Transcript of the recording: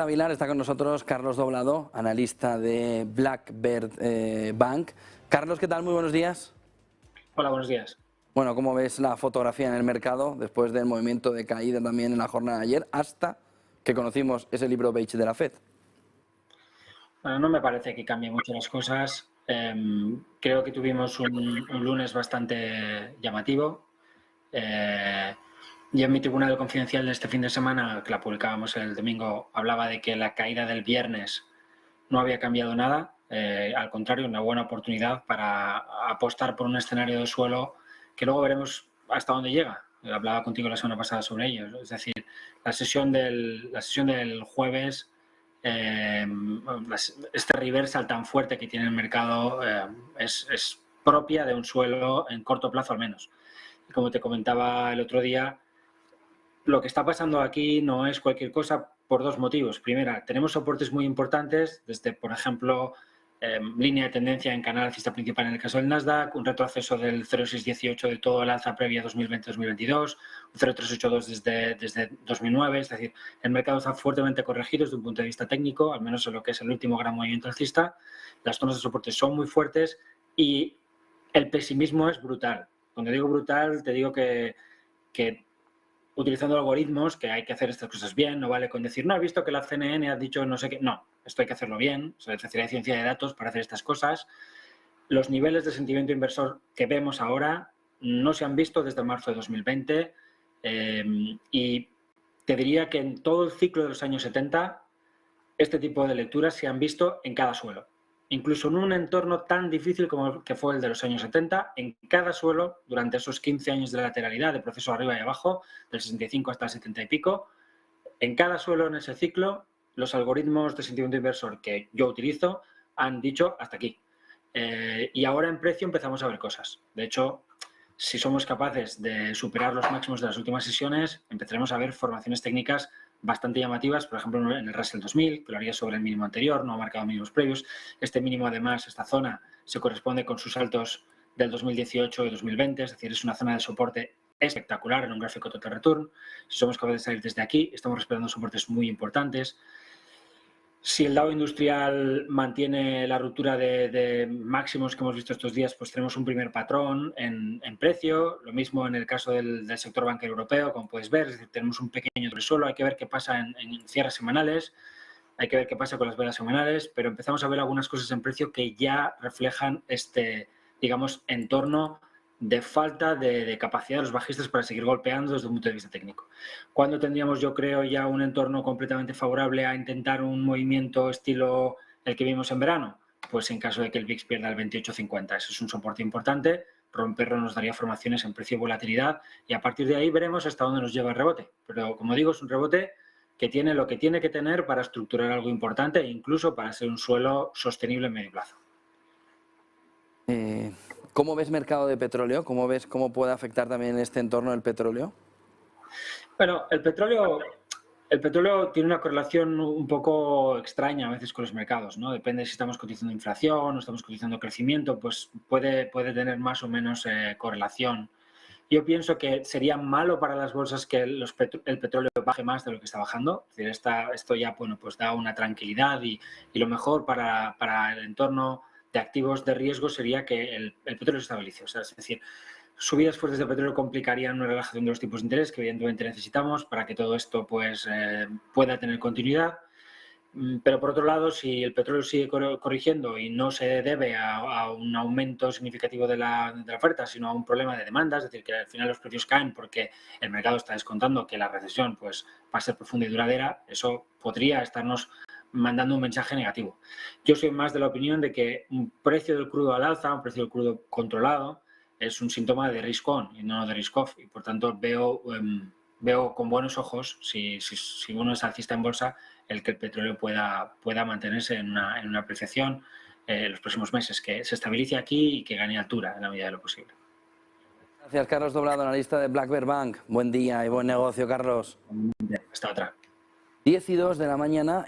Avilar está con nosotros Carlos Doblado, analista de Blackbird Bank. Carlos, ¿qué tal? Muy buenos días. Hola, buenos días. Bueno, ¿cómo ves la fotografía en el mercado después del movimiento de caída también en la jornada de ayer hasta que conocimos ese libro beige de la FED? Bueno, no me parece que cambie mucho las cosas. Creo que tuvimos un lunes bastante llamativo. Yo en mi tribunal confidencial de este fin de semana, que la publicábamos el domingo, hablaba de que la caída del viernes no había cambiado nada. Al contrario, una buena oportunidad para apostar por un escenario de suelo que luego veremos hasta dónde llega. Hablaba contigo la semana pasada sobre ello. Es decir, la sesión del jueves, este reversal tan fuerte que tiene el mercado es propia de un suelo en corto plazo al menos. Y como te comentaba el otro día, lo que está pasando aquí no es cualquier cosa por dos motivos. Primera, tenemos soportes muy importantes, desde, por ejemplo, línea de tendencia en canal alcista principal en el caso del Nasdaq, un retroceso del 0,618 de todo el alza previa 2020-2022, un 0,382 desde 2009, es decir, el mercado está fuertemente corregido desde un punto de vista técnico, al menos en lo que es el último gran movimiento alcista. Las zonas de soporte son muy fuertes y el pesimismo es brutal. Cuando digo brutal, te digo que utilizando algoritmos, que hay que hacer estas cosas bien, no vale con decir, no, he visto que la CNN ha dicho no sé qué, no, esto hay que hacerlo bien, es decir, hay ciencia de datos para hacer estas cosas. Los niveles de sentimiento inversor que vemos ahora no se han visto desde marzo de 2020 y te diría que en todo el ciclo de los años 70 este tipo de lecturas se han visto en cada suelo. Incluso en un entorno tan difícil como el que fue el de los años 70, en cada suelo, durante esos 15 años de lateralidad, de proceso arriba y abajo, del 65 hasta el 70 y pico, en cada suelo en ese ciclo, los algoritmos de sentimiento inversor que yo utilizo han dicho hasta aquí. Y ahora en precio empezamos a ver cosas. De hecho, si somos capaces de superar los máximos de las últimas sesiones, empezaremos a ver formaciones técnicas bastante llamativas, por ejemplo en el Russell 2000, que lo haría sobre el mínimo anterior, no ha marcado mínimos previos. Este mínimo, además, esta zona se corresponde con sus altos del 2018 y 2020, es decir, es una zona de soporte espectacular en un gráfico total return. Si somos capaces de salir desde aquí, estamos respetando soportes muy importantes. Si el Dow Industrial mantiene la ruptura de máximos que hemos visto estos días, pues tenemos un primer patrón en precio. Lo mismo en el caso del sector bancario europeo, como puedes ver, es decir, tenemos un pequeño sobresuelo. Hay que ver qué pasa en cierres semanales, hay que ver qué pasa con las velas semanales, pero empezamos a ver algunas cosas en precio que ya reflejan este, digamos, entorno de falta de capacidad de los bajistas para seguir golpeando desde un punto de vista técnico. ¿Cuándo tendríamos, yo creo, ya un entorno completamente favorable a intentar un movimiento estilo el que vimos en verano? Pues en caso de que el VIX pierda el 28,50. Eso es un soporte importante. Romperlo nos daría formaciones en precio y volatilidad y a partir de ahí veremos hasta dónde nos lleva el rebote. Pero como digo, es un rebote que tiene lo que tiene que tener para estructurar algo importante e incluso para ser un suelo sostenible en medio plazo. ¿Cómo ves mercado de petróleo? ¿Cómo ves cómo puede afectar también este entorno el petróleo? Bueno, el petróleo tiene una correlación un poco extraña a veces con los mercados, ¿no? Depende si estamos cotizando inflación o estamos cotizando crecimiento, pues puede tener más o menos correlación. Yo pienso que sería malo para las bolsas que el petróleo baje más de lo que está bajando. Es decir, esto ya bueno, pues da una tranquilidad y lo mejor para el entorno de activos de riesgo sería que el petróleo se estabilice. O sea, es decir, subidas fuertes de petróleo complicarían una relajación de los tipos de interés que evidentemente necesitamos para que todo esto pues, pueda tener continuidad. Pero por otro lado, si el petróleo sigue corrigiendo y no se debe a un aumento significativo de la oferta, sino a un problema de demanda, es decir, que al final los precios caen porque el mercado está descontando que la recesión pues, va a ser profunda y duradera, eso podría estarnos mandando un mensaje negativo. Yo soy más de la opinión de que un precio del crudo al alza, un precio del crudo controlado, es un síntoma de risk on y no de risk off. Y por tanto veo con buenos ojos, si uno es alcista en bolsa, el que el petróleo pueda mantenerse en una apreciación los próximos meses, que se estabilice aquí y que gane altura en la medida de lo posible. Gracias, Carlos Doblado, analista de Blackbird Bank. Buen día y buen negocio, Carlos. Hasta otra. 10:02 de la mañana.